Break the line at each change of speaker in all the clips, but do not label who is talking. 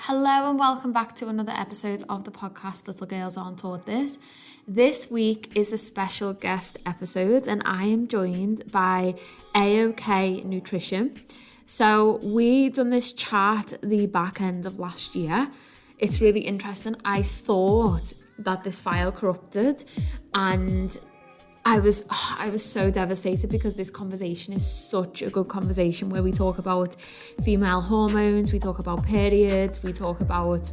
Hello and welcome back to another episode of the podcast Little Girls Aren't Taught This. This week is a special guest episode and I am joined by AOK Nutrition. So we done this chat the back end of last year. It's really interesting. I thought that this file corrupted and I was so devastated because this conversation is such a good conversation where we talk about female hormones, we talk about periods, we talk about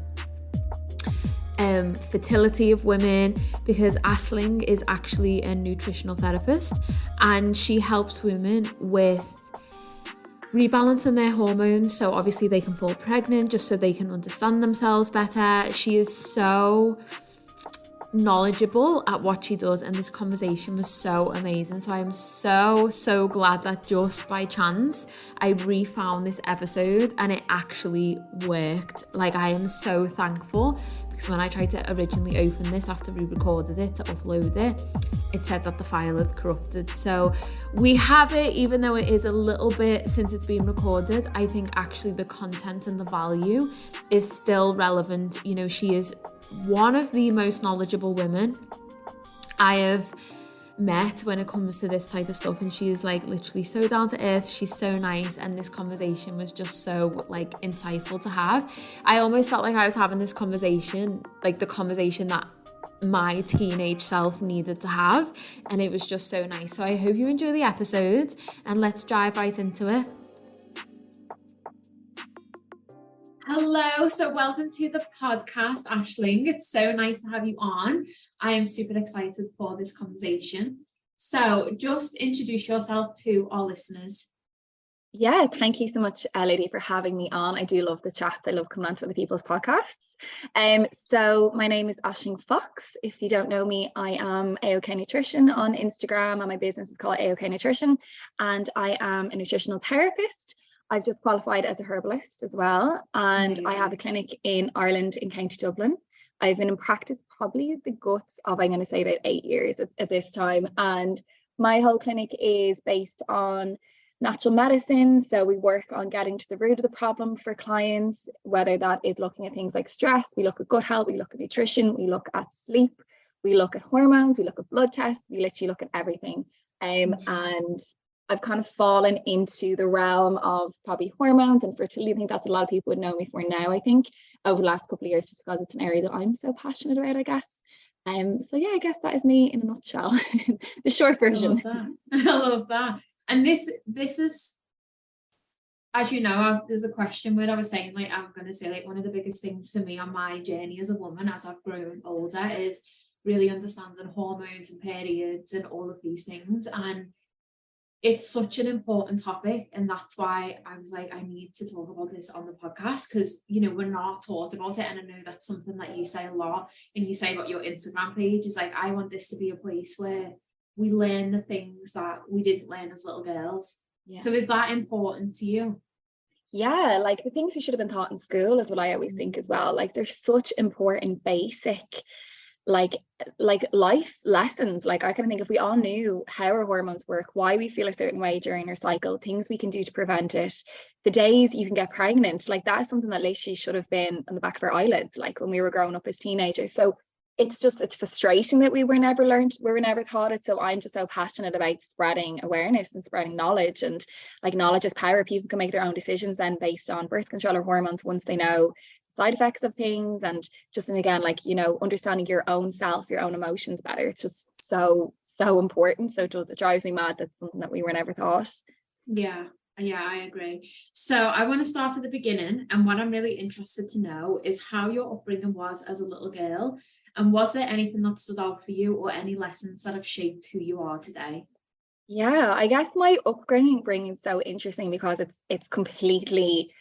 fertility of women, because Aisling is actually a nutritional therapist and she helps women with rebalancing their hormones so obviously they can fall pregnant, just so they can understand themselves better. She is so knowledgeable at what she does and this conversation was so amazing. So I'm so glad that just by chance I refound this episode and it actually worked. Like, I am so thankful, because when I tried to originally open this after we recorded it to upload it, it said that the file had corrupted. So we have it, even though it is a little bit since it's been recorded. I think actually the content and the value is still relevant. You know, she is one of the most knowledgeable women I have met when it comes to this type of stuff, and she is like literally so down to earth. She's so nice, and this conversation was just so like insightful to have. I almost felt like I was having this conversation, like the conversation that my teenage self needed to have, and it was just so nice. So I hope you enjoy the episode and let's dive right into it. Hello, so welcome to the podcast, Aisling. It's so nice to have you on. I am super excited for this conversation. So just introduce yourself to our listeners.
Yeah, thank you so much, Lydia, for having me on. I do love the chats. I love coming on to other people's podcasts. So my name is Aisling Fox. If you don't know me, I am AOK Nutrition on Instagram, and my business is called AOK Nutrition, and I am a nutritional therapist. I've just qualified as a herbalist as well, and amazing. I have a clinic in Ireland in County Dublin. I've been in practice probably the guts of, I'm going to say, about 8 years at this time, and my whole clinic is based on natural medicine. So we work on getting to the root of the problem for clients, whether that is looking at things like stress, we look at gut health, we look at nutrition, we look at sleep, we look at hormones, we look at blood tests, we literally look at everything. And I've kind of fallen into the realm of probably hormones and fertility. I think that's a lot of people would know me for now, I think, over the last couple of years, just because it's an area that I'm so passionate about, I guess. So yeah, I guess that is me in a nutshell, the short version.
I love that. And this is, as you know, there's a question where I was saying, like, I'm going to say, like, one of the biggest things for me on my journey as a woman, as I've grown older, is really understanding hormones and periods and all of these things. And it's such an important topic, and that's why I was like, I need to talk about this on the podcast, because, you know, we're not taught about it. And I know that's something that you say a lot, and you say about your Instagram page is like, I want this to be a place where we learn the things that we didn't learn as little girls. Yeah. So is that important to you?
Yeah, like the things we should have been taught in school is what I always think as well. Like, there's such important basic like life lessons. Like, I kind of think if we all knew how our hormones work, why we feel a certain way during our cycle, things we can do to prevent it, the days you can get pregnant, like that is something that literally should have been on the back of our eyelids, like when we were growing up as teenagers. So it's frustrating that we were never taught it. So I'm just so passionate about spreading awareness and spreading knowledge, and like, knowledge is power. People can make their own decisions then based on birth control or hormones once they know side effects of things, and just, and again, like, you know, understanding your own self, your own emotions better. It's just so important. So it drives me mad that's something that we were never taught.
Yeah, I agree. So I want to start at the beginning, and what I'm really interested to know is how your upbringing was as a little girl. And was there anything that stood out for you, or any lessons that have shaped who you are today?
Yeah, I guess my upbringing is so interesting because it's completely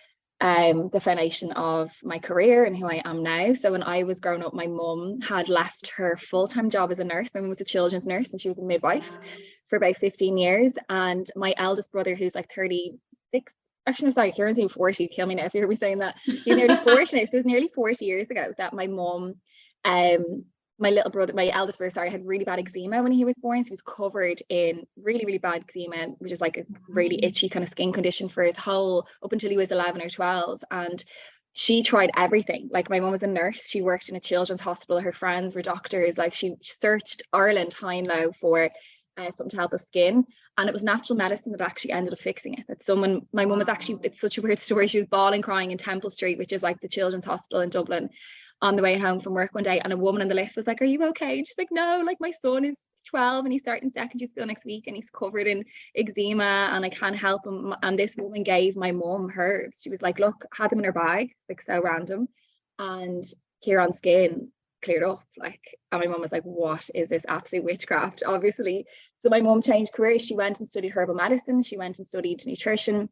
the foundation of my career and who I am now. So when I was growing up, my mum had left her full-time job as a nurse. My mum was a children's nurse and she was a midwife for about 15 years. And my eldest brother, who's like 36, actually, no, sorry, Kieran's even 40, kill me now if you hear me saying that. He's nearly 40 now. So it was nearly 40 years ago that my mum, my eldest brother, sorry, had really bad eczema when he was born. So he was covered in really, really bad eczema, which is like a really itchy kind of skin condition for his whole, up until he was 11 or 12. And she tried everything. Like my mum was a nurse, she worked in a children's hospital, her friends were doctors, like she searched Ireland high and low for something to help with skin, and it was natural medicine that actually ended up fixing it. That someone, my mum was actually, it's such a weird story, she was bawling crying in Temple Street, which is like the children's hospital in Dublin, on the way home from work one day, and a woman in the lift was like, "Are you okay?" And she's like, "No, like my son is 12 and he's starting secondary school next week and he's covered in eczema and I can't help him." And this woman gave my mum herbs. She was like, "Look," had them in her bag, like so random, and here on skin cleared up, like. And my mum was like, "What is this absolute witchcraft?" Obviously. So my mum changed careers. She went and studied herbal medicine, she went and studied nutrition.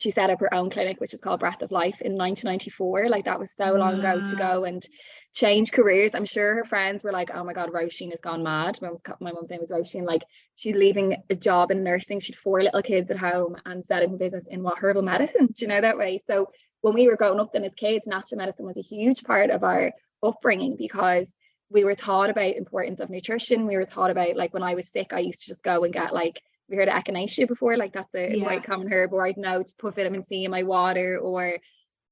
She set up her own clinic, which is called Breath of Life, in 1994. Like that was so long ago to go and change careers. I'm sure her friends were like, "Oh my God, Roisin has gone mad." My mum's name was Roisin. Like she's leaving a job in nursing. She'd 4 little kids at home and setting a business in what, herbal medicine. Do you know, that way? So when we were growing up then as kids, natural medicine was a huge part of our upbringing, because we were taught about importance of nutrition. We were taught about, like when I was sick, I used to just go and get, like, we heard of echinacea before, like that's a quite common herb, or I'd know to put vitamin C in my water, or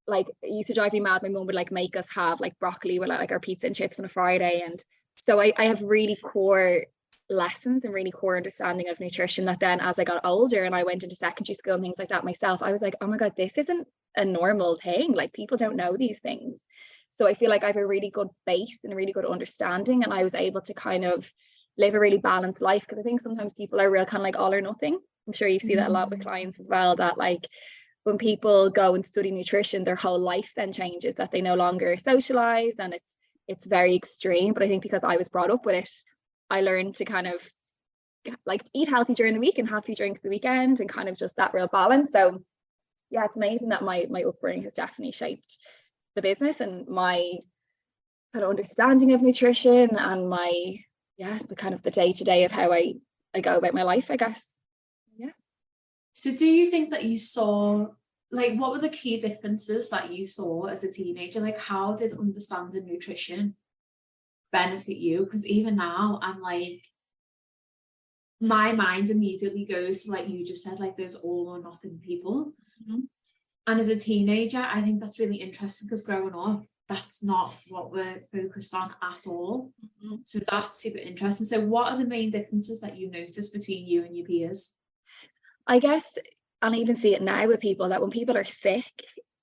like it used to drive me mad. My mum would like make us have like broccoli with like our pizza and chips on a Friday. And so I have really core lessons and really core understanding of nutrition, that then as I got older and I went into secondary school and things like that myself, I was like, "Oh my God, this isn't a normal thing. Like people don't know these things." So I feel like I have a really good base and a really good understanding, and I was able to kind of live a really balanced life, because I think sometimes people are real kind of like all or nothing. I'm sure you see that a lot with clients as well, that like when people go and study nutrition, their whole life then changes, that they no longer socialize, and it's very extreme. But I think because I was brought up with it, I learned to kind of like eat healthy during the week and have a few drinks the weekend, and kind of just that real balance. So yeah, it's amazing that my upbringing has definitely shaped the business and my kind of understanding of nutrition, and my the kind of the day-to-day of how I go about my life, I guess. Yeah.
So do you think that you saw, like, what were the key differences that you saw as a teenager? Like, how did understanding nutrition benefit you? Because even now I'm like, my mind immediately goes to, like you just said, like those all or nothing people. And as a teenager, I think that's really interesting, because growing up, that's not what we're focused on at all. So that's super interesting. So what are the main differences that you notice between you and your peers?
I guess, and I even see it now with people, that when people are sick,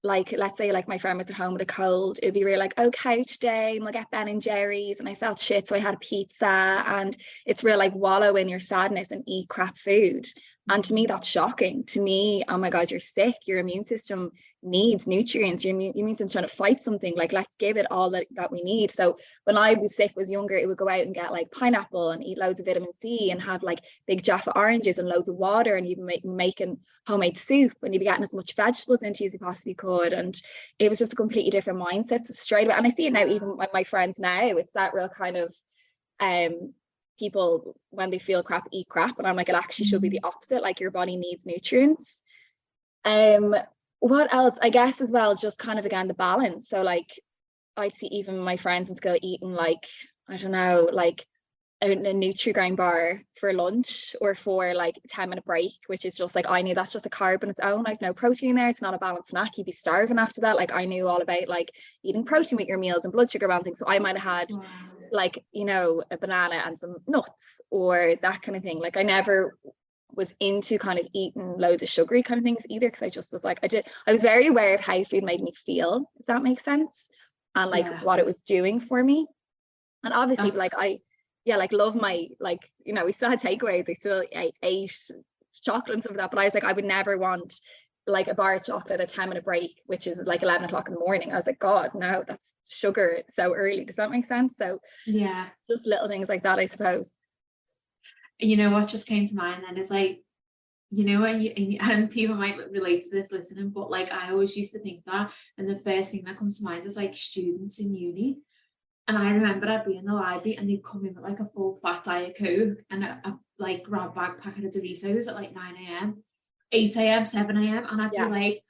like let's say like my friend was at home with a cold, it'd be real like, "Oh, couch day, and we'll get Ben and Jerry's," and I felt shit, so I had a pizza. And it's real like wallow in your sadness and eat crap food. And to me, that's shocking. To me, oh my God, you're sick, your immune system needs nutrients, your immune system's trying to fight something, like let's give it all that we need. So when I was sick, was younger, it would go out and get like pineapple and eat loads of vitamin C and have like big Jaffa oranges and loads of water, and even making homemade soup, and you'd be getting as much vegetables into as you possibly could. And it was just a completely different mindset. So straight away, and I see it now even with my friends now, it's that real kind of people, when they feel crap, eat crap, and I'm like, it actually should be the opposite, like your body needs nutrients. What else? I guess as well, just kind of again the balance. So like I'd see even my friends in school eating like, I don't know, like a Nutri-Grain bar for lunch, or for like a 10-minute break, which is just like, I knew that's just a carb on its own, like no protein there, it's not a balanced snack, you'd be starving after that. Like I knew all about like eating protein with your meals and blood sugar balancing. So I might have had like, you know, a banana and some nuts or that kind of thing. Like I never was into kind of eating loads of sugary kind of things either, because I just was like, I was very aware of how food made me feel, if that makes sense, and like what it was doing for me. And obviously like I like love my, like, you know, we still had takeaways, I still ate chocolate and stuff like that, but I was like, I would never want like a bar of chocolate at a 10-minute break, which is like 11 o'clock in the morning. I was like, God, no, that's sugar so early. Does that make sense? So yeah, just little things like that, I suppose.
You know what just came to mind then is like, you know, and people might relate to this listening, but like I always used to think that, and the first thing that comes to mind is like students in uni. And I remember I'd be in the library and they'd come in with like a full fat Diet Coke and a like grab bag packet of Doritos at like 9 a.m, 8 a.m, 7 a.m, and I'd be like,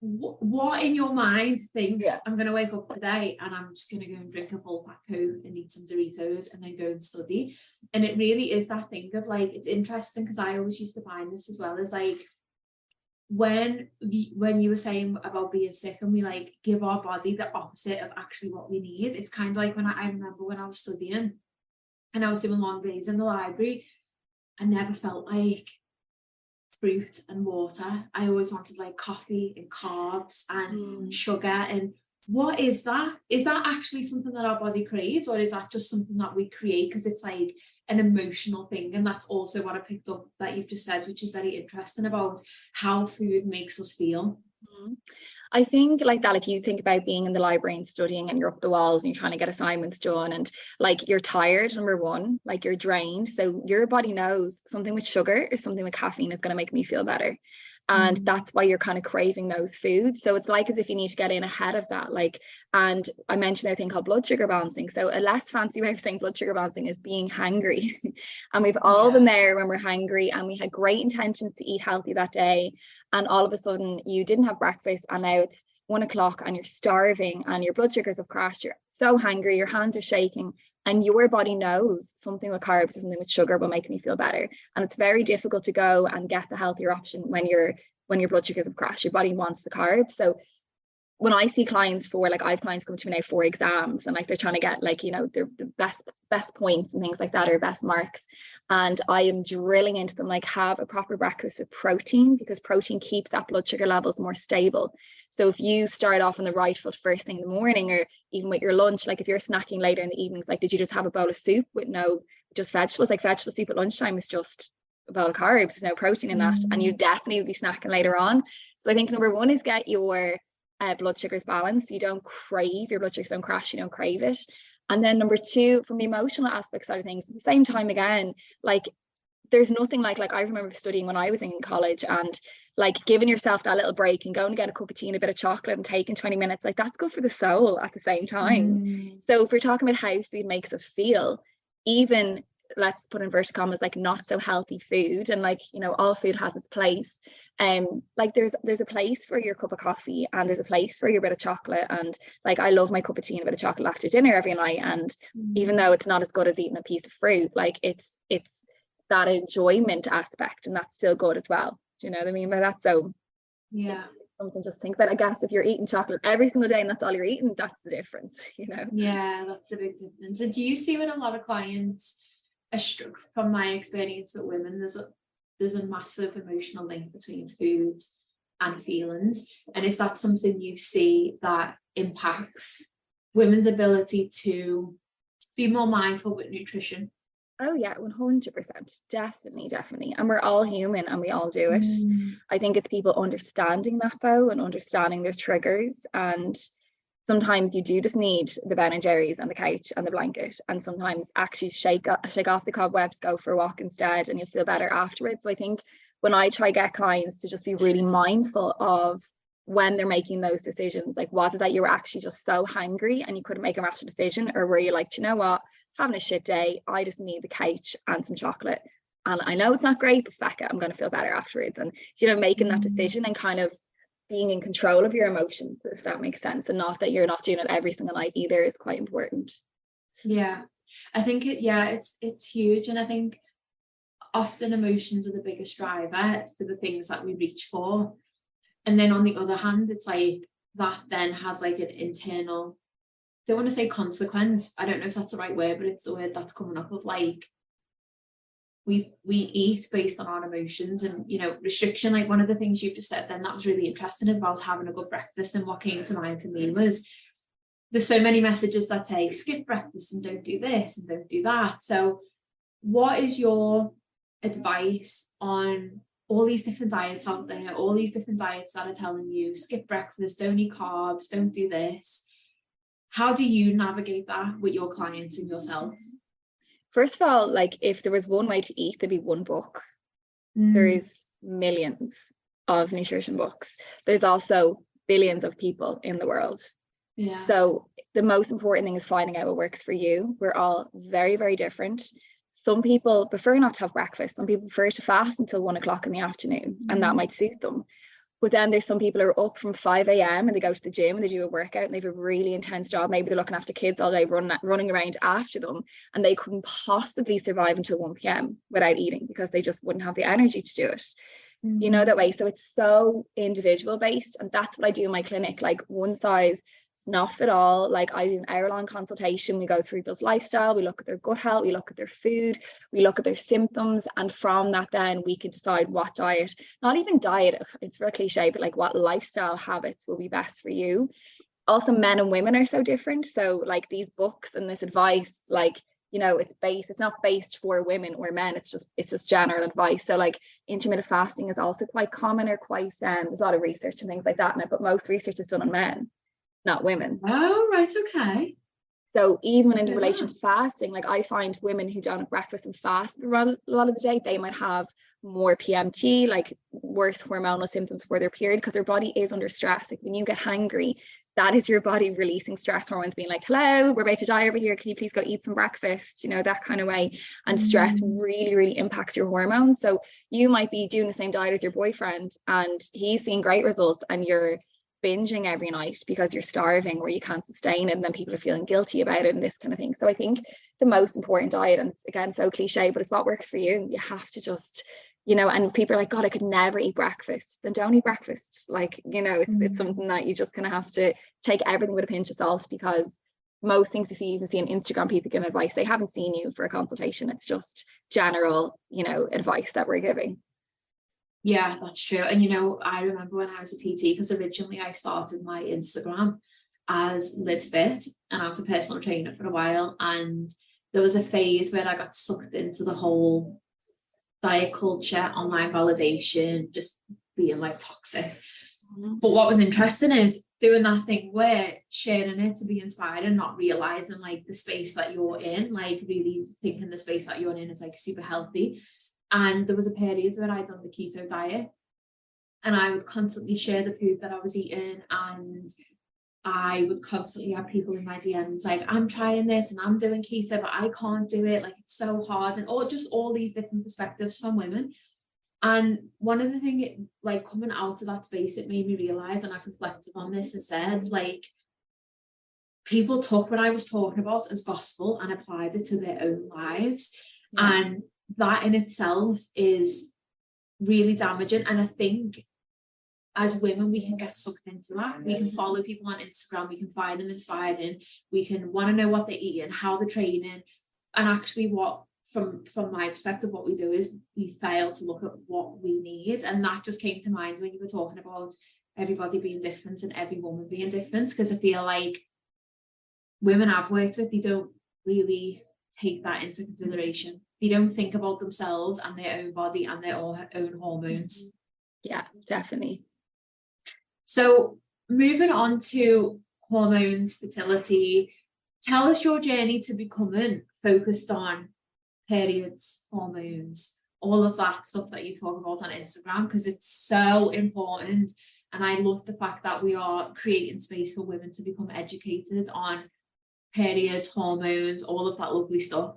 what in your mind thinks I'm going to wake up today and I'm just going to go and drink a full fat Coke and eat some Doritos and then go and study? And it really is that thing of like, it's interesting, because I always used to find this as well, as like when you were saying about being sick and we like give our body the opposite of actually what we need, it's kind of like when I remember when I was studying and I was doing long days in the library, I never felt like fruit and water. I always wanted like coffee and carbs and sugar. And what is that? Is that actually something that our body craves, or is that just something that we create because it's like an emotional thing? And that's also what I picked up that you've just said, which is very interesting about how food makes us feel.
I think like that, if you think about being in the library and studying and you're up the walls and you're trying to get assignments done and like you're tired, number one, like you're drained. So your body knows something with sugar or something with caffeine is going to make me feel better. And that's why you're kind of craving those foods. So it's like as if you need to get in ahead of that. Like, and I mentioned a thing called blood sugar balancing. So a less fancy way of saying blood sugar balancing is being hangry. And we've all been there when we're hangry and we had great intentions to eat healthy that day. And all of a sudden you didn't have breakfast and now it's 1 o'clock and you're starving and your blood sugars have crashed. You're so hungry, your hands are shaking, and your body knows something with carbs or something with sugar will make me feel better. And it's very difficult to go and get the healthier option when your blood sugars have crashed. Your body wants the carbs. So when I see clients for like, I have clients come to me now for exams and like they're trying to get like, you know, their best points and things like that, or best marks. And I am drilling into them, like, have a proper breakfast with protein, because protein keeps that blood sugar levels more stable. So if you start off on the right foot first thing in the morning, or even with your lunch, like if you're snacking later in the evenings, like, did you just have a bowl of soup with no, just vegetables? Like vegetable soup at lunchtime is just a bowl of carbs, there's no protein in that. And you definitely would be snacking later on. So I think number one is get your blood sugars balanced. You don't crave, your blood sugars don't crash, you don't crave it. And then number two, from the emotional aspect side of things, at the same time, again, like there's nothing like I remember studying when I was in college and like giving yourself that little break and going to get a cup of tea and a bit of chocolate and taking 20 minutes, like that's good for the soul at the same time. So if we're talking about how food makes us feel, even let's put inverted commas, like not so healthy food, and like, you know, all food has its place. Like there's a place for your cup of coffee and there's a place for your bit of chocolate. And like I love my cup of tea and a bit of chocolate after dinner every night. And even though it's not as good as eating a piece of fruit, like it's that enjoyment aspect, and that's still good as well. Do you know what I mean by that? So yeah, something just think about. I guess if you're eating chocolate every single day and that's all you're eating, that's the difference, you know.
Yeah, that's a big difference. And do you see with a lot of clients, from my experience with women, there's a massive emotional link between food and feelings? And is that something you see that impacts women's ability to be more mindful with nutrition?
Oh yeah, 100%. Definitely. And we're all human and we all do it. I think it's people understanding that though, and understanding their triggers. And sometimes you do just need the Ben and Jerry's and the couch and the blanket, and sometimes actually shake off the cobwebs, go for a walk instead, and you'll feel better afterwards. So I think when I try to get clients to just be really mindful of when they're making those decisions, like was it that you were actually just so hungry and you couldn't make a rational decision, or were you like, you know what, having a shit day, I just need the couch and some chocolate, and I know it's not great, but feck it, I'm going to feel better afterwards. And you know, making that decision and kind of being in control of your emotions, if that makes sense, and not that you're not doing it every single night either, is quite important.
Yeah, I think it's huge. And I think often emotions are the biggest driver for the things that we reach for. And then on the other hand, it's like that then has like an internal, I don't want to say consequence, I don't know if that's the right word, but it's the word that's coming up of like we eat based on our emotions. And you know, restriction, like one of the things you've just said then that was really interesting is about having a good breakfast. And what came to mind for me was there's so many messages that say skip breakfast and don't do this and don't do that. So what is your advice on all these different diets out there, all these different diets that are telling you skip breakfast, don't eat carbs, don't do this? How do you navigate that with your clients and yourself?
First of all, like if there was one way to eat, there'd be one book. There is millions of nutrition books. There's also billions of people in the world. Yeah. So the most important thing is finding out what works for you. We're all very, very different. Some people prefer not to have breakfast. Some people prefer to fast until 1 o'clock in the afternoon, and that might suit them. But then there's some people who are up from 5 a.m. and they go to the gym and they do a workout and they have a really intense job. Maybe they're looking after kids all day, running around after them, and they couldn't possibly survive until 1 p.m. without eating because they just wouldn't have the energy to do it. you know, that way. So it's so individual based, and that's what I do in my clinic. Like one size does not fit all. Like I do an hour-long consultation. We go through people's lifestyle, we look at their gut health, we look at their food, we look at their symptoms, and from that then we can decide what diet, not even diet, it's very cliche, but like what lifestyle habits will be best for you. Also, men and women are so different. So like these books and this advice, like, you know, it's not based for women or men, it's just general advice. So like intermittent fasting is also quite common, or quite there's a lot of research and things like that in it, but most research is done on men, not women.
Oh, right, okay.
So even in relation to fasting, like I find women who don't have breakfast and fast a lot of the day, they might have more PMT, like worse hormonal symptoms for their period, because their body is under stress. Like when you get hangry, that is your body releasing stress hormones, being like, hello, we're about to die over here, can you please go eat some breakfast, you know, that kind of way. And stress really, really impacts your hormones. So you might be doing the same diet as your boyfriend and he's seeing great results, and you're binging every night because you're starving or you can't sustain it, and then people are feeling guilty about it and this kind of thing. So I think the most important diet, and it's again so cliche, but it's what works for you. You have to just, you know, and people are like, God, I could never eat breakfast. Then don't eat breakfast. Like, you know, it's something that you just kind of have to take everything with a pinch of salt, because most things you even see on Instagram, people giving advice, they haven't seen you for a consultation. It's just general, you know, advice that we're giving.
Yeah, that's true. And you know, I remember when I was a PT, because originally I started my Instagram as Lid Fit, and I was a personal trainer for a while, and there was a phase where I got sucked into the whole diet culture, online validation, just being like toxic. But what was interesting is doing that thing where sharing it to be inspired and not realizing like the space that you're in, like really thinking the space that you're in is like super healthy. And there was a period where I'd done the keto diet, and I would constantly share the food that I was eating, and I would constantly have people in my DMs like, I'm trying this and I'm doing keto, but I can't do it, like it's so hard, and all these different perspectives from women. And one of the things, like coming out of that space, it made me realize, and I've reflected on this and said, like, people took what I was talking about as gospel and applied it to their own lives. And that in itself is really damaging. And I think as women, we can get sucked into that. We can follow people on Instagram, we can find them inspiring, we can want to know what they're eating, how they're training. And actually what, from my perspective, what we do is we fail to look at what we need. And that just came to mind when you were talking about everybody being different and every woman being different, because I feel like women I've worked with, they don't really take that into consideration. They don't think about themselves and their own body and their own hormones.
Yeah, definitely.
So moving on to hormones, fertility, tell us your journey to becoming focused on periods, hormones, all of that stuff that you talk about on Instagram, because it's so important. And I love the fact that we are creating space for women to become educated on periods, hormones, all of that lovely stuff.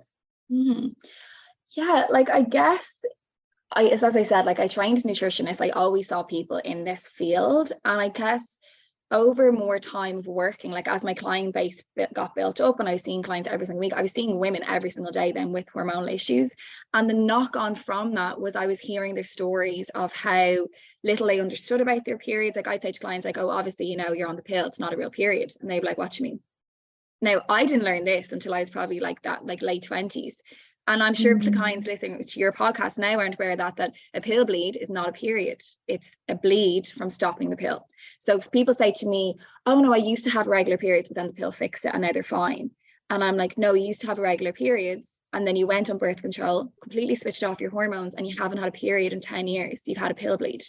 Yeah, like I guess as I said, like I trained nutritionist, I always saw people in this field, and I guess over more time of working, like as my client base got built up and I was seeing clients every single week, I was seeing women every single day then with hormonal issues. And the knock on from that was I was hearing their stories of how little they understood about their periods. Like I'd say to clients like, oh, obviously, you know, you're on the pill, it's not a real period. And they'd be like, what do you mean? Now, I didn't learn this until I was probably like that, like late 20s. And I'm sure clients listening to your podcast now aren't aware that a pill bleed is not a period. It's a bleed from stopping the pill. So people say to me, oh no, I used to have regular periods, but then the pill fixed it and now they're fine. And I'm like, no, you used to have regular periods and then you went on birth control, completely switched off your hormones, and you haven't had a period in 10 years. You've had a pill bleed.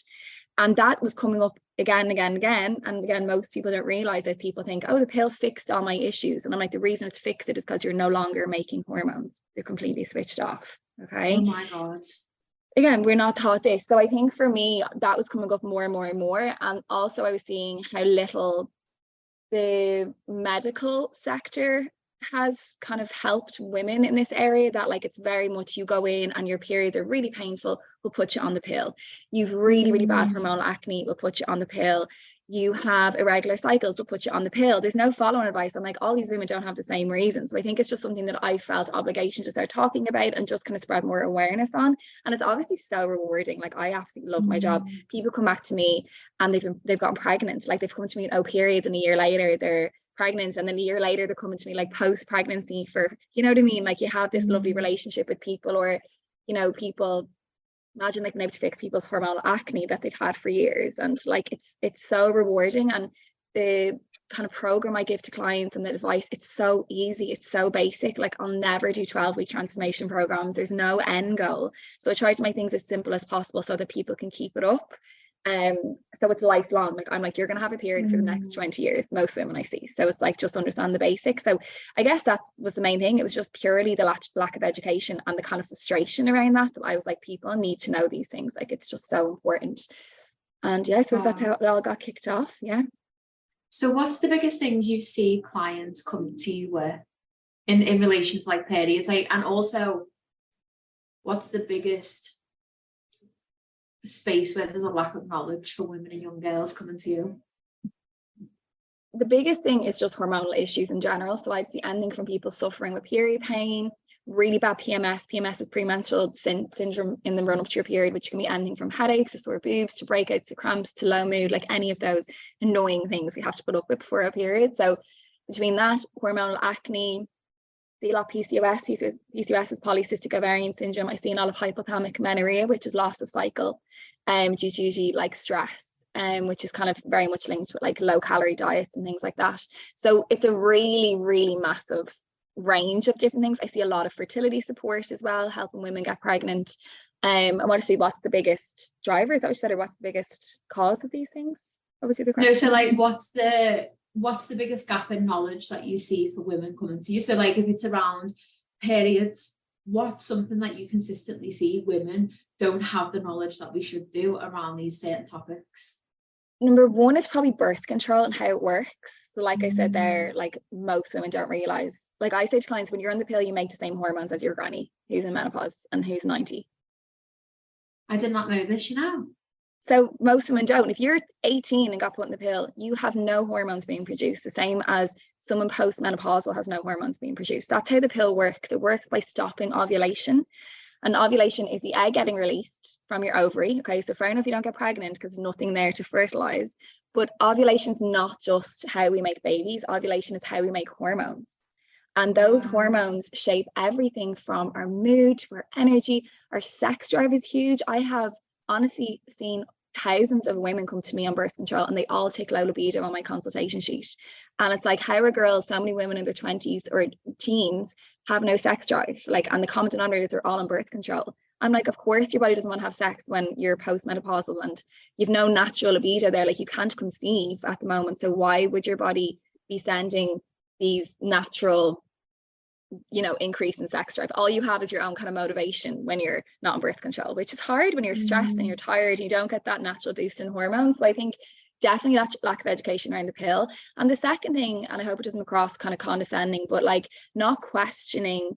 And that was coming up again and again and again. And again, most people don't realize that. People think, oh, the pill fixed all my issues. And I'm like, the reason it's fixed it is because you're no longer making hormones. They're completely switched off. Okay.
Oh my God.
Again, we're not taught this. So I think for me, that was coming up more and more and more. And also I was seeing how little the medical sector has kind of helped women in this area, that like it's very much you go in and your periods are really painful, we'll put you on the pill. You've really, really bad hormonal acne, we'll put you on the pill. you have irregular cycles, we'll put you on the pill. There's no follow-on advice. I'm like, all these women don't have the same reasons. So I think it's just something that I felt obligation to start talking about and just kind of spread more awareness on. And it's obviously so rewarding. Like, I absolutely love my job. People come back to me and they've gotten pregnant. Like, they've come to me with no periods, and a year later they're pregnant, and then a year later they're coming to me like post-pregnancy for, you know what I mean? Like, you have this lovely relationship with people, or, you know, people imagine like being able to fix people's hormonal acne that they've had for years. And like, it's so rewarding. And the kind of program I give to clients and the advice, it's so easy, it's so basic. Like, I'll never do 12-week transformation programs. There's no end goal. So I try to make things as simple as possible so that people can keep it up. So it's lifelong. Like, I'm like, you're gonna have a period for the next 20 years, most women I see. So it's like, just understand the basics. So I guess that was the main thing. It was just purely the lack of education and the kind of frustration around that I was like, people need to know these things. Like, it's just so important. And yeah, I suppose that's how it all got kicked off. Yeah.
So what's the biggest things you see clients come to you with in relation to like periods? Like, and also, what's the biggest space where there's a lack of knowledge for women and young girls coming to you?
The biggest thing is just hormonal issues in general. So I'd see anything from people suffering with period pain, really bad PMS. PMS is premenstrual syndrome in the run up to your period, which can be anything from headaches to sore boobs to breakouts to cramps to low mood, like any of those annoying things you have to put up with before a period. So between that, hormonal acne, see a lot of PCOS. PCOS is polycystic ovarian syndrome. I see a lot of hypothalamic amenorrhea, which is loss of cycle, due to usually like stress, which is kind of very much linked with like low calorie diets and things like that. So it's a really, really massive range of different things. I see a lot of fertility support as well, helping women get pregnant. I want to see what's the biggest driver, is that what you said, or what's the biggest cause of these things? Obviously the question.
No, so like, what's the biggest gap in knowledge that you see for women coming to you? So like, if it's around periods, what's something that you consistently see women don't have the knowledge that we should do around these certain topics?
Number one is probably birth control and how it works. So like I said there, like, most women don't realize, like I say to clients, when you're on the pill, you make the same hormones as your granny who's in menopause and who's 90.
I did not know this, you know.
So most women don't. If you're 18 and got put in the pill, you have no hormones being produced, the same as someone postmenopausal has no hormones being produced. That's how the pill works. It works by stopping ovulation. And ovulation is the egg getting released from your ovary. Okay, so fair enough, you don't get pregnant because there's nothing there to fertilize. But ovulation is not just how we make babies. Ovulation is how we make hormones. And those hormones shape everything from our mood to our energy. Our sex drive is huge. I have honestly seen thousands of women come to me on birth control, and they all take low libido on my consultation sheet. And it's like, how are girls, so many women in their 20s or teens have no sex drive? Like, and the common denominators are all on birth control. I'm like, of course your body doesn't want to have sex when you're postmenopausal and you've no natural libido there. Like, you can't conceive at the moment. So why would your body be sending these natural, you know, increase in sex drive? All you have is your own kind of motivation when you're not on birth control, which is hard when you're stressed and you're tired. You don't get that natural boost in hormones. So I think definitely that lack of education around the pill. And the second thing, and I hope it doesn't come across kind of condescending, but like, not questioning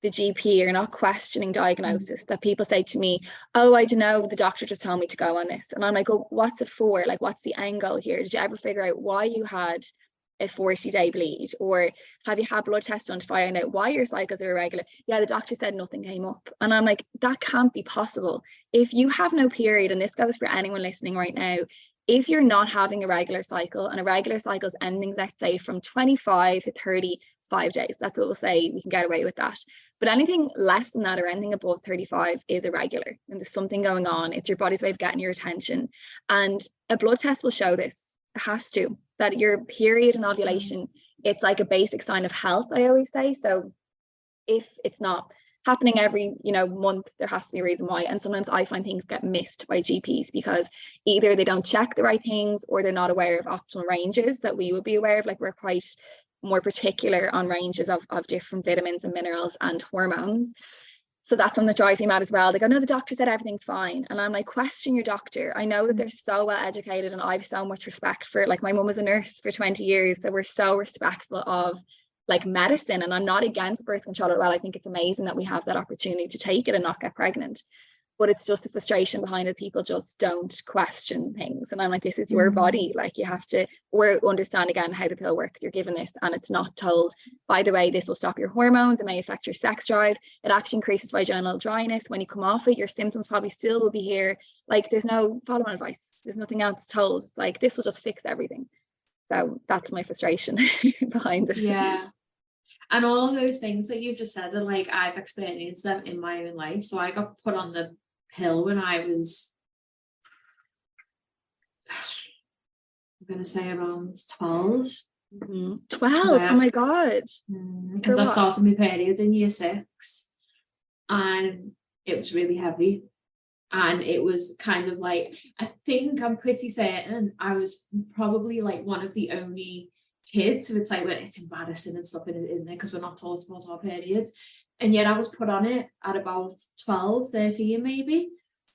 the GP or not questioning diagnosis. That people say to me, oh, I don't know, the doctor just told me to go on this. And I'm like, oh, what's it for? Like, what's the end goal here? Did you ever figure out why you had a 40-day bleed? Or have you had blood tests done to find out why your cycles are irregular? Yeah, the doctor said nothing came up. And I'm like, that can't be possible. If you have no period, and this goes for anyone listening right now, if you're not having a regular cycle, and a regular cycle is ending, let's say, from 25 to 35 days, that's what we'll say, we can get away with that. But anything less than that or anything above 35 is irregular, and there's something going on. It's your body's way of getting your attention. And a blood test will show this. It has to, that your period and ovulation, it's like a basic sign of health, I always say. So if it's not happening every, you know, month, there has to be a reason why. And sometimes I find things get missed by GPs because either they don't check the right things or they're not aware of optimal ranges that we would be aware of. Like, we're quite more particular on ranges of different vitamins and minerals and hormones. So that's something that drives me mad as well. They go, no, the doctor said everything's fine. And I'm like, question your doctor. I know that they're so well educated, and I have so much respect for it. Like, my mum was a nurse for 20 years. So we're so respectful of like medicine, and I'm not against birth control at all. I think it's amazing that we have that opportunity to take it and not get pregnant. but it's just the frustration behind it. People just don't question things. And I'm like, this is your body. Like, you have to, or understand again how the pill works. You're given this and it's not told, by the way, this will stop your hormones. It may affect your sex drive. It actually increases vaginal dryness. When you come off it, your symptoms probably still will be here. Like, there's no follow-on advice. There's nothing else told. Like, this will just fix everything. So that's my frustration behind it.
Yeah. And all of those things that you've just said are like, I've experienced them in my own life. So I got put on the pill when I was, I'm going to say around 12.
12? Oh my God.
Because I started my period in year 6 and it was really heavy. And it was kind of like, I think I'm pretty certain I was probably like one of the only kids who it's like, well, it's embarrassing and stuff, isn't it? Because we're not taught about our periods. And yet I was put on it at about 12, 13 maybe,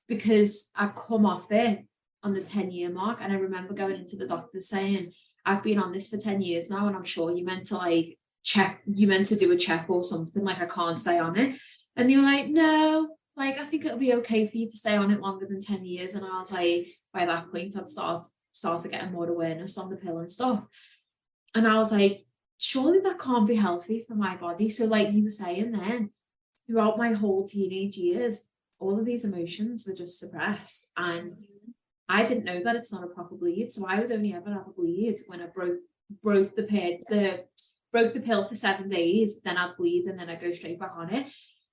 because I come off it on the 10-year mark. And I remember going into the doctor saying, I've been on this for 10 years now, and I'm sure you meant to like check, you meant to do a check or something, like I can't stay on it. And they were like, no, like, I think it'll be okay for you to stay on it longer than 10 years. And I was like, by that point, I'd started getting more awareness on the pill and stuff. And I was like, surely that can't be healthy for my body. So like you were saying then, throughout my whole teenage years, all of these emotions were just suppressed. And I didn't know that it's not a proper bleed. So I would only ever have a bleed when I broke the pill for 7 days, then I'd bleed and then I'd go straight back on it.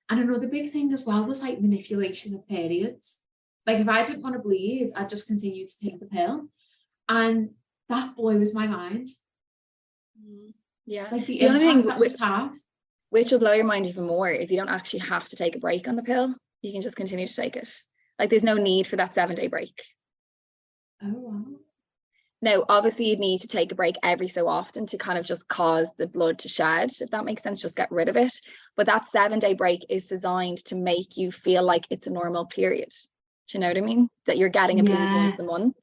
And another big thing as well was like manipulation of periods. Like if I didn't want to bleed, I'd just continue to take the pill. And that blows my mind.
Yeah.
Like the
only
impact
thing
that must have.
Which will blow your mind even more is you don't actually have to take a break on the pill. You can just continue to take it. Like there's no need for that 7-day break.
Oh, wow.
Now, obviously you'd need to take a break every so often to kind of just cause the blood to shed, if that makes sense, just get rid of it. But that 7-day break is designed to make you feel like it's a normal period. Do you know what I mean? That you're getting a bleed once a month,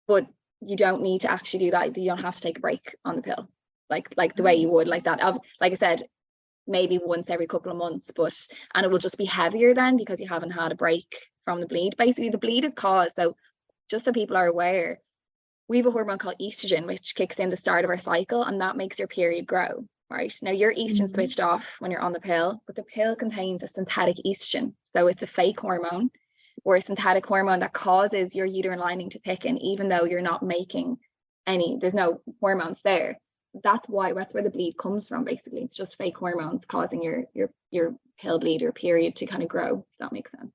but you don't need to actually do that. You don't have to take a break on the pill, like the way you would, like that. Like I said, maybe once every couple of months, and it will just be heavier then because you haven't had a break from the bleed. Basically, the bleed is caused, so just so people are aware, we have a hormone called estrogen, which kicks in the start of our cycle, and that makes your period grow, right? Now, your estrogen switched off when you're on the pill, but the pill contains a synthetic estrogen. So it's a fake hormone or a synthetic hormone that causes your uterine lining to thicken, even though you're not making there's no hormones there. That's where the bleed comes from, basically. It's just fake hormones causing your pill bleed or period to kind of grow, if that makes sense.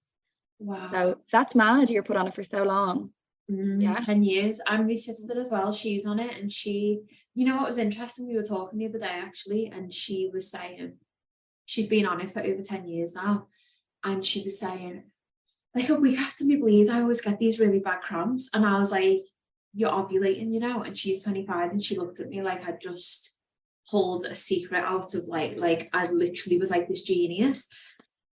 Wow.
So that's mad you're put on it for so long.
10 years. And my sister as well, she's on it, and she, you know what was interesting, we were talking the other day actually, and she was saying she's been on it for over 10 years now, and she was saying like a week after me bleed I always get these really bad cramps, and I was like, you're ovulating, you know? And she's 25 and she looked at me like I just pulled a secret out of like I literally was like this genius.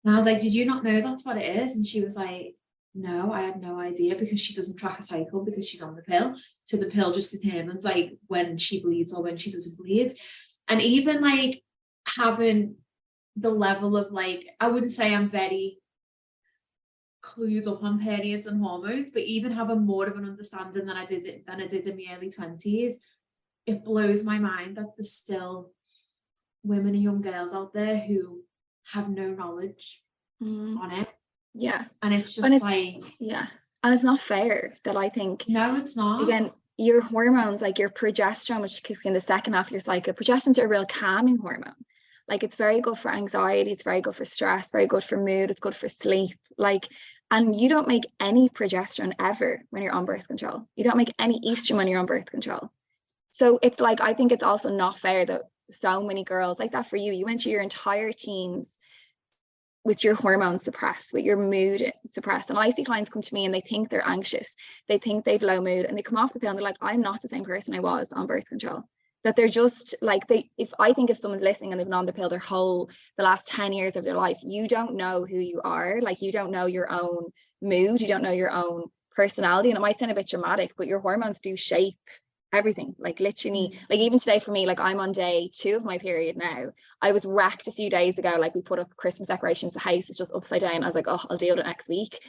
And I was like, did you not know that's what it is? And she was like, no, I had no idea, because she doesn't track a cycle because she's on the pill. So the pill just determines like when she bleeds or when she doesn't bleed. And even like having the level of like, I wouldn't say I'm very clued up on periods and hormones, but even having more of an understanding than I did in my early 20s, it blows my mind that there's still women and young girls out there who have no knowledge on it.
Yeah.
And it's just like,
yeah. And it's not fair that I think.
No, it's not.
Again, your hormones, like your progesterone, which kicks in the second half of your cycle, progesterone's a real calming hormone. Like it's very good for anxiety, it's very good for stress, very good for mood, it's good for sleep. Like, and you don't make any progesterone ever when you're on birth control. You don't make any estrogen when you're on birth control. So it's like, I think it's also not fair that so many girls like that for you went to your entire teens with your hormones suppressed, with your mood suppressed. And I see clients come to me and they think they're anxious, they think they've low mood, and they come off the pill and they're like, I'm not the same person I was on birth control. That they're just like, if someone's listening and they've been on the pill the last 10 years of their life, you don't know who you are. Like you don't know your own mood, you don't know your own personality. And it might sound a bit dramatic, but your hormones do shape everything, like literally, like even today for me, like I'm on day 2 of my period now. I was wrecked a few days ago, like we put up Christmas decorations, the house is just upside down. I was like, oh, I'll deal with it next week.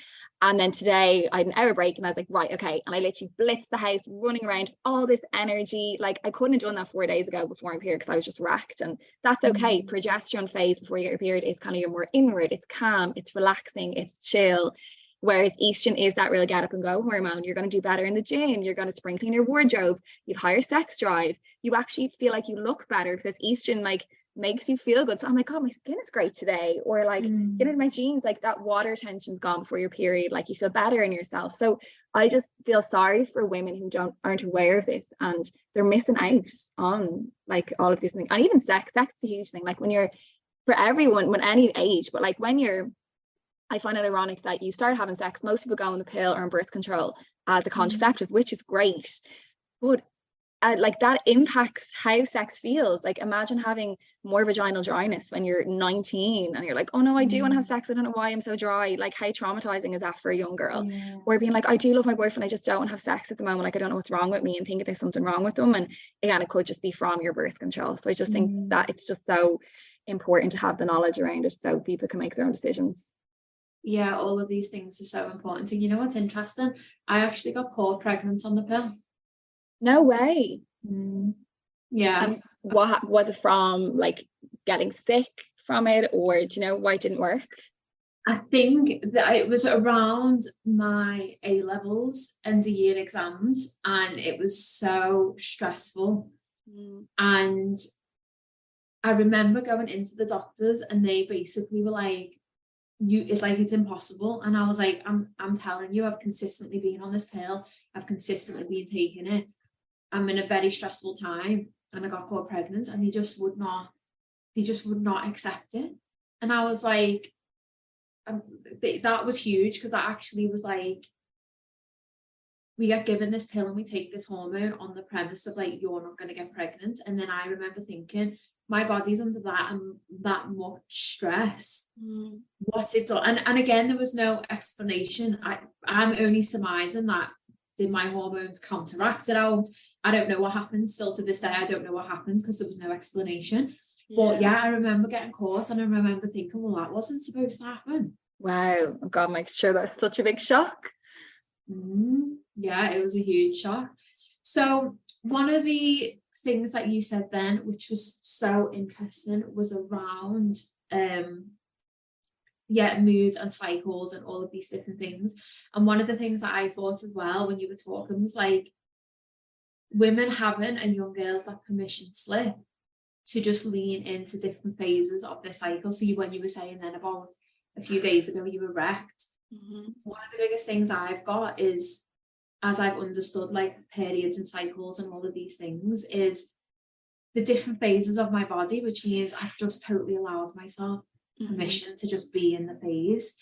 And then today I had an hour break and I was like, right, okay. And I literally blitzed the house, running around, all this energy. Like I couldn't have done that 4 days ago before my period because I was just wrecked. And that's okay. Progesterone phase before you get your period is kind of your more inward, it's calm, it's relaxing, it's chill. Whereas estrogen is that real get up and go hormone. You're going to do better in the gym. You're going to spring clean your wardrobes. You have higher sex drive. You actually feel like you look better because estrogen like makes you feel good. So I'm like, God, my skin is great today. Or like, get into my jeans, like that water tension's gone before your period. Like you feel better in yourself. So I just feel sorry for women who aren't aware of this and they're missing out on like all of these things. And even sex is a huge thing. Like when you're, for everyone, when any age, but like when you're, I find it ironic that you start having sex, most people go on the pill or on birth control as a contraceptive, which is great, but like that impacts how sex feels. Like imagine having more vaginal dryness when you're 19 and you're like, oh no, I do want to have sex, I don't know why I'm so dry. Like how traumatizing is that for a young girl? Or being like, I do love my boyfriend, I just don't want to have sex at the moment, like I don't know what's wrong with me, and think there's something wrong with them. And again, it could just be from your birth control. So I just think that it's just so important to have the knowledge around it so people can make their own decisions.
Yeah, all of these things are so important. And you know what's interesting? I actually got caught pregnant on the pill.
No way.
Yeah.
What was it from? Like getting sick from it, or do you know why it didn't work?
I think that it was around my A levels end of year exams, and it was so stressful. And I remember going into the doctors and they basically were like, it's impossible. And I was like, I'm telling you, I've consistently been on this pill, I've consistently been taking it, I'm in a very stressful time, and I got caught pregnant, and they just would not accept it. And I was like, that was huge, because that actually was like, we get given this pill and we take this hormone on the premise of like, you're not going to get pregnant. And then I remember thinking, my body's under that much stress. What's it done? And again, there was no explanation. I'm only surmising that, did my hormones counteract it out? I don't know what happened. Still to this day, I don't know what happened because there was no explanation. But yeah, I remember getting caught, and I remember thinking, well, that wasn't supposed to happen.
Wow. Oh God, I'm sure that's such a big shock.
Yeah, it was a huge shock. So one of the things that you said then, which was so interesting, was around mood and cycles and all of these different things. And one of the things that I thought as well when you were talking was like, women having, and young girls, that permission slip to just lean into different phases of their cycle. So when you were saying then about a few days ago you were wrecked, one of the biggest things I've got is, as I've understood like periods and cycles and all of these things, is the different phases of my body, which means I've just totally allowed myself permission to just be in the phase.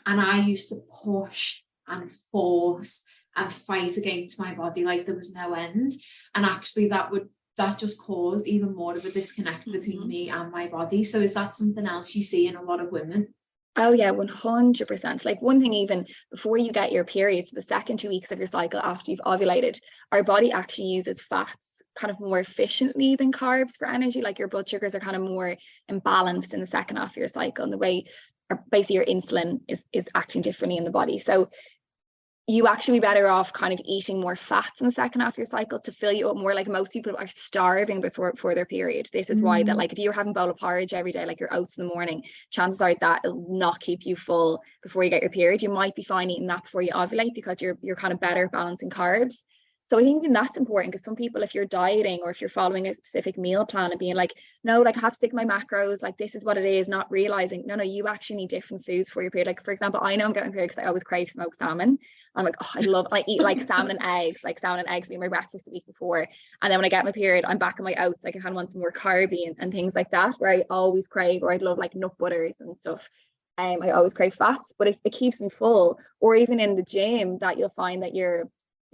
And I used to push and force and fight against my body like there was no end, and actually that just caused even more of a disconnect between me and my body. So is that something else you see in a lot of women?
Oh yeah, 100%. Like one thing, even before you get your period, so the second 2 weeks of your cycle after you've ovulated, our body actually uses fats kind of more efficiently than carbs for energy. Like your blood sugars are kind of more imbalanced in the second half of your cycle, and the way basically your insulin is acting differently in the body. So you actually be better off kind of eating more fats in the second half of your cycle to fill you up more. Like most people are starving before their period. This is why that, like, if you're having a bowl of porridge every day, like your oats in the morning, chances are that it'll not keep you full before you get your period. You might be fine eating that before you ovulate because you're kind of better balancing carbs. So I think even that's important, because some people, if you're dieting or if you're following a specific meal plan and being like, no, like I have to stick my macros, like this is what it is, not realizing, no, you actually need different foods for your period. Like for example, I know I'm getting period because I always crave smoked salmon. I'm like, oh, I eat like salmon and eggs being my breakfast the week before. And then when I get my period, I'm back on my oats. Like I kind of want some more carby and things like that, where I always crave, or I'd love like nut butters and stuff. I always crave fats, but it keeps me full. Or even in the gym, that you'll find that your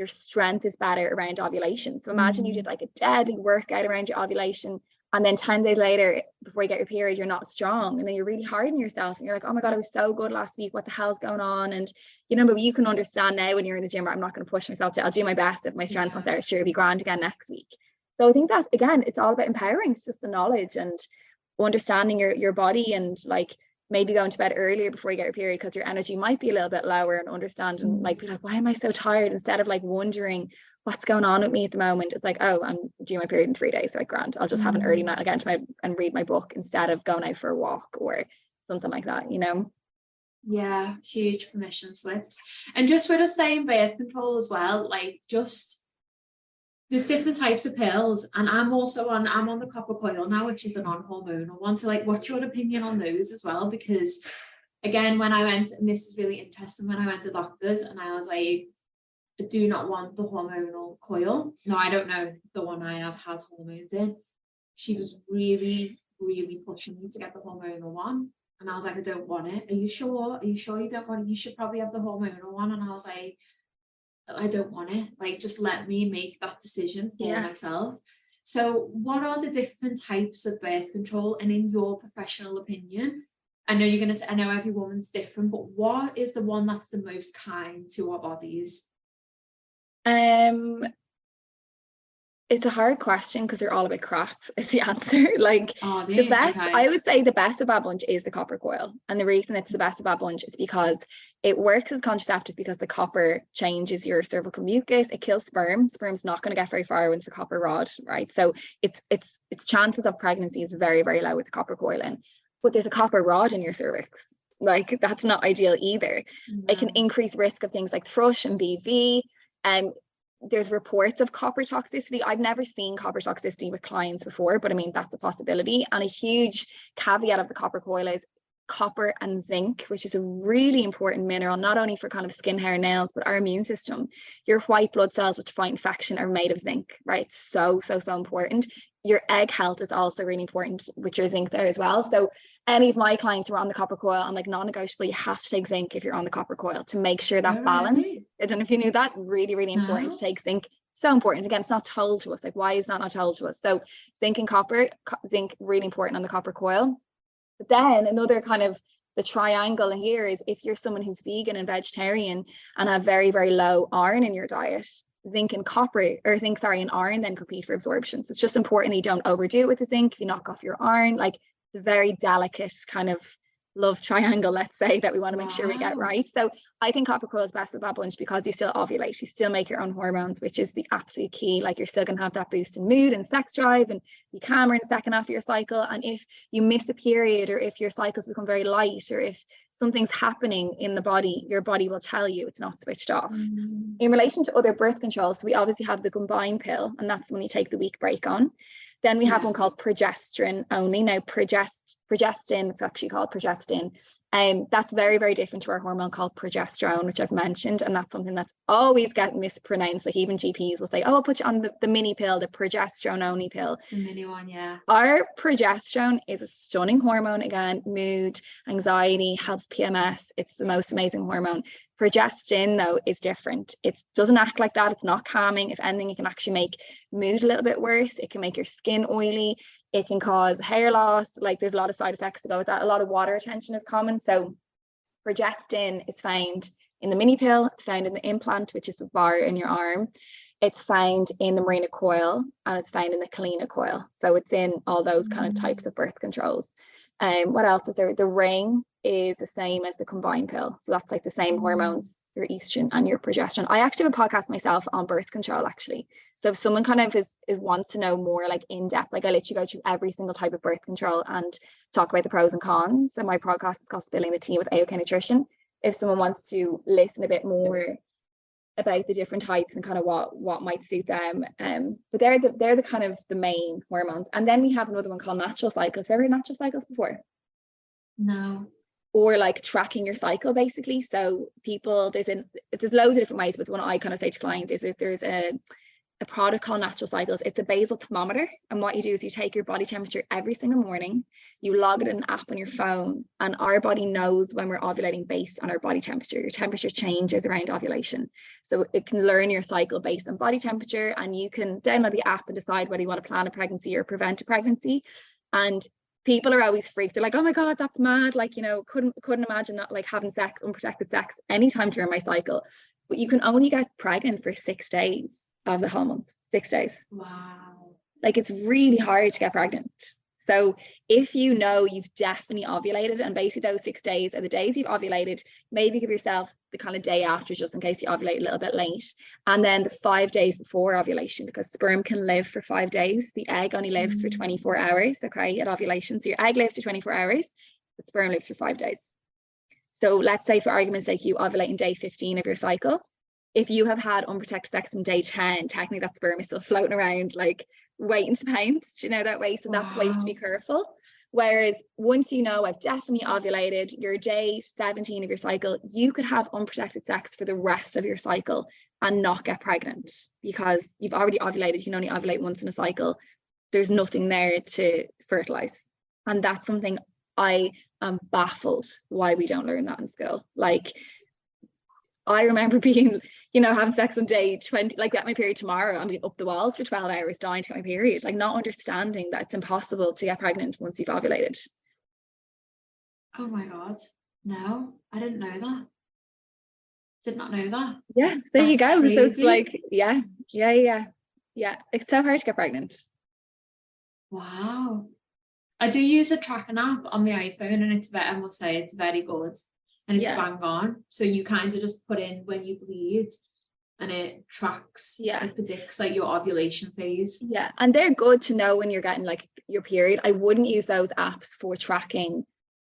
strength is better around ovulation. So imagine you did like a deadly workout around your ovulation, And then 10 days later, before you get your period, you're not strong. And then you're really hard on yourself. And you're like, oh my God, I was so good last week. What the hell's going on? And, you know, but you can understand now when you're in the gym, I'm not going to push myself I'll do my best. If my strength's not there, sure, it'll be grand again next week. So I think that's, again, it's all about empowering. It's just the knowledge and understanding your body, and like maybe going to bed earlier before you get your period because your energy might be a little bit lower, and understanding, like, be like, why am I so tired? Instead of like wondering what's going on with me at the moment, it's like, oh, I'm due my period in 3 days, so like grand, I'll just have an early night, I'll get into and read my book instead of going out for a walk or something like that, you know.
Yeah, huge permission slips. And just with us saying birth control as well, like, just there's different types of pills, and I'm on the copper coil now, which is the non-hormonal one. So like, what's your opinion on those as well? Because again, when I went, and this is really interesting, when I went to doctors and I was like, I do not want the hormonal coil. No, I don't know if the one I have has hormones in. She was really, really pushing me to get the hormonal one. And I was like, I don't want it. Are you sure? Are you sure you don't want it? You should probably have the hormonal one. And I was like, I don't want it. Like, just let me make that decision for myself. So what are the different types of birth control? And in your professional opinion, I know you're going to say, I know every woman's different, but what is the one that's the most kind to our bodies?
It's a hard question because they're all a bit crap is the answer. Like, the best,
okay.
I would say the best of Bad Bunch is the copper coil. And the reason it's the best of Bad Bunch is because it works as contraceptive, because the copper changes your cervical mucus, it kills sperm. Sperm's not going to get very far when it's a copper rod, right? So its chances of pregnancy is very, very low with the copper coil in. But there's a copper rod in your cervix. Like, that's not ideal either. It can increase risk of things like thrush and BV. There's reports of copper toxicity. I've never seen copper toxicity with clients before, but I mean, that's a possibility. And a huge caveat of the copper coil is copper and zinc, which is a really important mineral, not only for kind of skin, hair, nails, but our immune system. Your white blood cells, which fight infection, are made of zinc, right? It's so important. Your egg health is also really important with your zinc there as well. So any of my clients who are on the copper coil, I'm like, non-negotiable, you have to take zinc if you're on the copper coil to make sure that balance. I don't know if you knew that. Really, really important to take zinc. So important. Again, it's not told to us. Like, why is that not told to us? So zinc and copper, zinc really important on the copper coil. But then another kind of the triangle here is if you're someone who's vegan and vegetarian and have very, very low iron in your diet, zinc and iron then compete for absorption. So it's just important that you don't overdo it with the zinc. If you knock off your iron, like, it's a very delicate kind of love triangle, let's say, that we want to make sure we get right. So I think copper coil is best of Bad Bunch because you still ovulate, you still make your own hormones, which is the absolute key. Like, you're still going to have that boost in mood and sex drive, and you calmer in the second half of your cycle. And if you miss a period, or if your cycles become very light, or if something's happening in the body, your body will tell you it's not switched off. In relation to other birth controls, so we obviously have the combined pill, and that's when you take the week break on. Then we have one called progesterone only. Now, progestin, it's actually called progestin. That's very, very different to our hormone called progesterone, which I've mentioned. And that's something that's always getting mispronounced. Like, even GPs will say, oh, I'll put you on the mini pill, the progesterone only pill.
The mini one, yeah. Our
progesterone is a stunning hormone. Again, mood, anxiety, helps PMS. It's the most amazing hormone. Progestin, though, is different. It doesn't act like that. It's not calming. If anything, it can actually make mood a little bit worse. It can make your skin oily. It can cause hair loss. Like, there's a lot of side effects to go with that. A lot of water retention is common. So progestin is found in the mini pill. It's found in the implant, which is the bar in your arm. It's found in the Mirena coil, and it's found in the Kalina coil. So it's in all those kind of types of birth controls. What else is there? The ring is the same as the combined pill. So that's like the same hormones, your estrogen and your progesterone. I actually have a podcast myself on birth control, actually. So if someone kind of wants to know more, like, in depth, like, I literally go through every single type of birth control and talk about the pros and cons. So my podcast is called Spilling the Tea with AOK Nutrition. If someone wants to listen a bit more about the different types and kind of what might suit them, but they're the kind of the main hormones. And then we have another one called natural cycles. Have you ever heard of natural cycles before?
No.
Or like tracking your cycle, basically. So people, there's loads of different ways, but the one I kind of say to clients is there's a a product called Natural Cycles. It's a basal thermometer, and what you do is you take your body temperature every single morning, you log it in an app on your phone, and our body knows when we're ovulating based on our body temperature. Your temperature changes around ovulation, so it can learn your cycle based on body temperature, and you can download the app and decide whether you want to plan a pregnancy or prevent a pregnancy. And people are always freaked. They're like, oh my God, that's mad. Like, you know, couldn't imagine that, like having sex, unprotected sex anytime during my cycle. But you can only get pregnant for 6 days of the whole month. 6 days.
Wow.
Like, it's really hard to get pregnant. So if you know you've definitely ovulated, and basically those 6 days are the days you've ovulated, maybe give yourself the kind of day after, just in case you ovulate a little bit late, and then the 5 days before ovulation, because sperm can live for 5 days. The egg only lives for 24 hours, okay, at ovulation. So your egg lives for 24 hours, but sperm lives for 5 days. So let's say, for argument's sake, you ovulate in day 15 of your cycle. If you have had unprotected sex on day 10, technically that sperm is still floating around, like waiting to pounce, you know, that way. So that's why you have to be careful. Whereas once you know I've definitely ovulated, your day 17 of your cycle, you could have unprotected sex for the rest of your cycle and not get pregnant, because you've already ovulated. You can only ovulate once in a cycle. There's nothing there to fertilize. And that's something I am baffled why we don't learn that in school. Like, I remember being, you know, having sex on day 20, like at my period tomorrow, I'm being up the walls for 12 hours, dying to get my period, like not understanding that it's impossible to get pregnant once you've ovulated.
Oh my God. No, I didn't know that. Did not know that.
Yeah, there you go.
Crazy.
So it's like, yeah. It's so hard to get pregnant.
Wow. I do use a tracking app on my iPhone, and it's I must say it's very good. And it's bang on. So you kind of just put in when you bleed, and it tracks, it predicts like your ovulation phase. Yeah,
and they're good to know when you're getting like your period. I wouldn't use those apps for tracking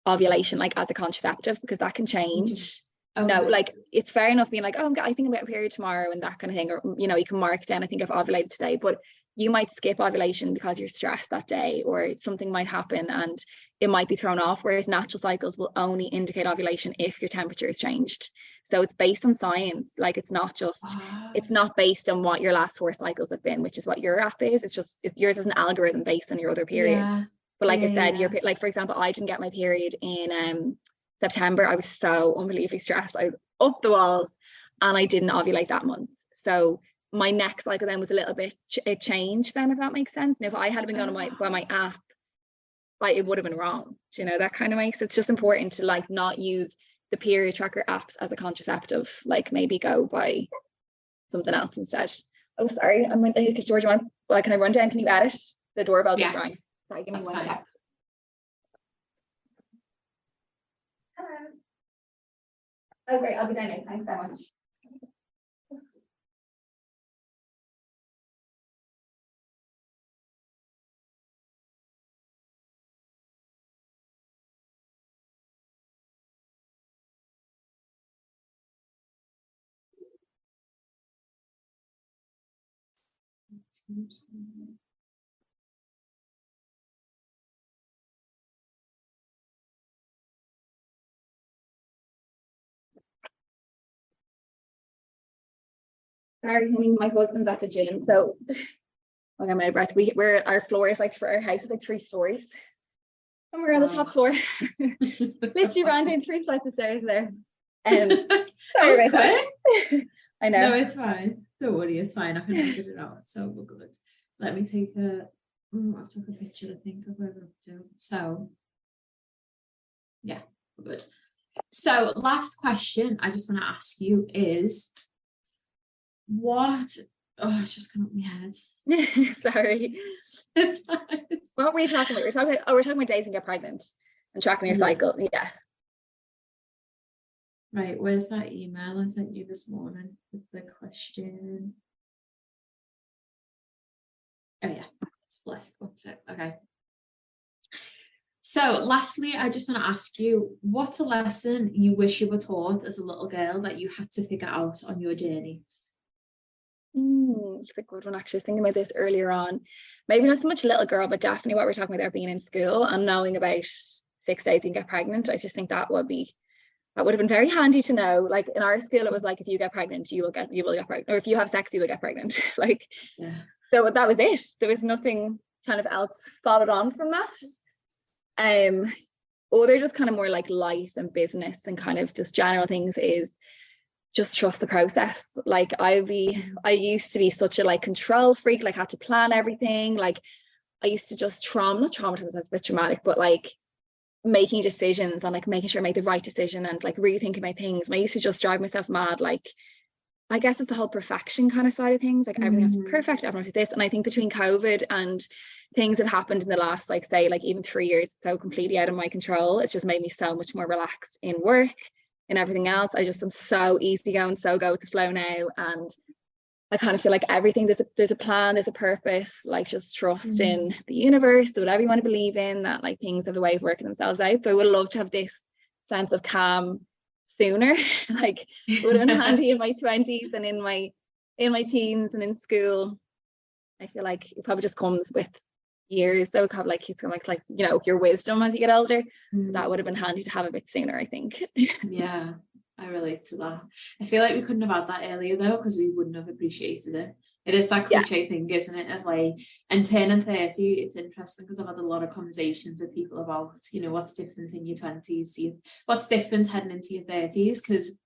ovulation like as a contraceptive, because that can change. Okay. No, like it's fair enough being like, oh, I think I'm getting a period tomorrow and that kind of thing, or, you know, you can mark down, I think I've ovulated today, but you might skip ovulation because you're stressed that day, or something might happen and it might be thrown off. Whereas natural cycles will only indicate ovulation if your temperature has changed. So it's based on science. Like, it's not just, it's not based on what your last 4 cycles have been, which is what your app is. It's just, yours is an algorithm based on your other periods. Yeah. But like I said, your, like, for example, I didn't get my period in September. I was so unbelievably stressed. I was up the walls and I didn't ovulate that month. So my next cycle then was a little bit it changed then, if that makes sense. And if I had been going by my app, it would have been wrong. Do you know, that kind of makes it's just important to like not use the period tracker apps as a contraceptive. Like, maybe go by something else instead. Oh, sorry, I'm going to George. Well, can I run down? Can you edit? The doorbell just rang. Sorry, give me one sec. Hello. Oh, great, I'll be down now. Thanks so much. Sorry, honey, my husband's at the gym, so I'm out of breath. We're our floor is like, for our house is like 3 stories, and we're on the top floor. Literally ran down 3 flights of stairs there. Sorry about that. I know.
No, it's fine. Don't worry, it's fine. I can edit it out. So we're good. Let me take I've took a picture, I think, of where we're up to. So yeah, we're good. So last question I just want to ask you is, it's just come up my head.
Sorry.
It's fine.
What were you talking about? We're talking about days and get pregnant and tracking your cycle. Yeah.
Right, where's that email I sent you this morning with the question? Oh yeah, what's it? Okay. So lastly, I just want to ask you, what's a lesson you wish you were taught as a little girl that you had to figure out on your journey?
It's a good one, actually. Thinking about this earlier on, maybe not so much little girl, but definitely what we're talking about there, being in school and knowing about 6 days you can get pregnant. I just think that would be that would have been very handy to know. Like in our school, it was like, if you get pregnant, you will get pregnant, or if you have sex, you will get pregnant. Like, so that was it. There was nothing kind of else followed on from that. Other just kind of more like life and business and kind of just general things is just trust the process. Like I used to be such a like control freak, like had to plan everything. Like I used to just not traumatize, that's a bit traumatic, but like making decisions and like making sure I made the right decision and like really thinking about things. And I used to just drive myself mad. Like, I guess it's the whole perfection kind of side of things. Like everything has to be perfect, everyone has this. And I think between COVID and things have happened in the last, like say, like even 3 years, so completely out of my control. It's just made me so much more relaxed in work and everything else. I just am so easygoing, so go with the flow now. And I kind of feel like everything, there's a plan, there's a purpose, like just trust in the universe, whatever you want to believe in, that like things have a way of working themselves out. So I would love to have this sense of calm sooner. Like it would have been handy in my 20s and in my teens and in school. I feel like it probably just comes with years. So kind of like it's kind of like, you know, your wisdom as you get older. That would have been handy to have a bit sooner, I think.
Yeah, I relate to that. I feel like we couldn't have had that earlier though, because we wouldn't have appreciated it. It is that cliche thing, isn't it, of like, and turning 30, it's interesting because I've had a lot of conversations with people about, you know, what's different in your 20s, what's different heading into your 30s, because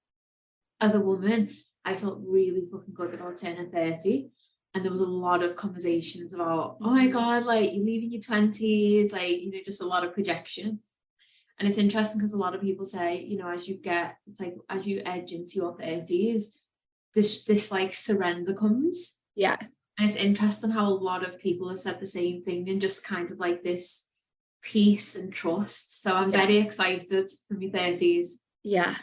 as a woman, I felt really fucking good about turning 30. And there was a lot of conversations about, oh my God, like you're leaving your 20s, like, you know, just a lot of projection. And it's interesting because a lot of people say, you know, as you edge into your 30s, this like surrender comes.
Yeah.
And it's interesting how a lot of people have said the same thing, and just kind of like this peace and trust. So I'm very excited for my 30s. Yeah.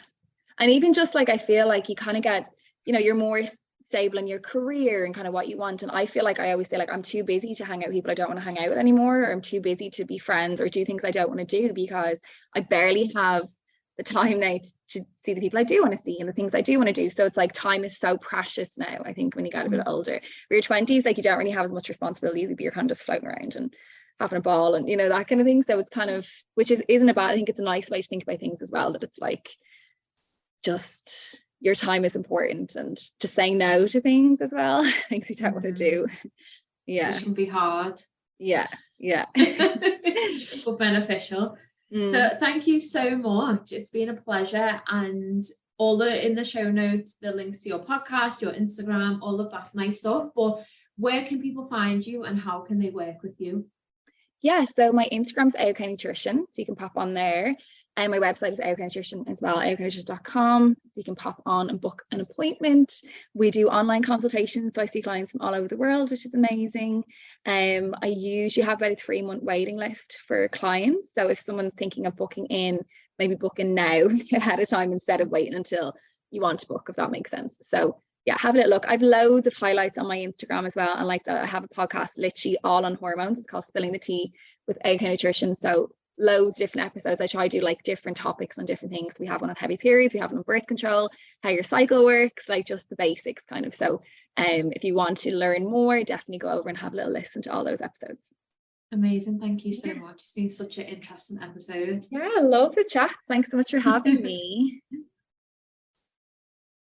And even just like, I feel like you kind of get, you know, you're more stable in your career and kind of what you want. And I feel like I always say, like, I'm too busy to hang out with people I don't want to hang out with anymore, or I'm too busy to be friends or do things I don't want to do, because I barely have the time now to see the people I do want to see and the things I do want to do. So it's like time is so precious now, I think, when you get a bit older. For your 20s, like you don't really have as much responsibility, but you're kind of just floating around and having a ball and, you know, that kind of thing. So it's kind of, which isn't a bad, I think it's a nice way to think about things as well, that it's like just your time is important, and to say no to things as well, things you don't want to do. Yeah,
it can be hard.
Yeah
but beneficial. So thank you so much, it's been a pleasure. And all in the show notes, the links to your podcast, your Instagram, all of that nice stuff. But where can people find you and how can they work with you?
Yeah, so my Instagram's AOK Nutrition, so you can pop on there. And my website is AOK Nutrition as well, aoknutrition.com. So you can pop on and book an appointment. We do online consultations, so I see clients from all over the world, which is amazing. I usually have about a 3-month waiting list for clients. So if someone's thinking of booking in, maybe book in now ahead of time instead of waiting until you want to book, if that makes sense. So yeah, have a little look. I've loads of highlights on my Instagram as well. And like that, I have a podcast literally all on hormones. It's called Spilling the Tea with AOK Nutrition. So loads of different episodes. I try to do like different topics on different things. We have one on heavy periods, we have one on birth control, how your cycle works, like just the basics kind of. So if you want to learn more, definitely go over and have a little listen to all those episodes.
Amazing, thank you so much. It's been such an interesting episode.
Yeah, I love the chat. Thanks so much for having me.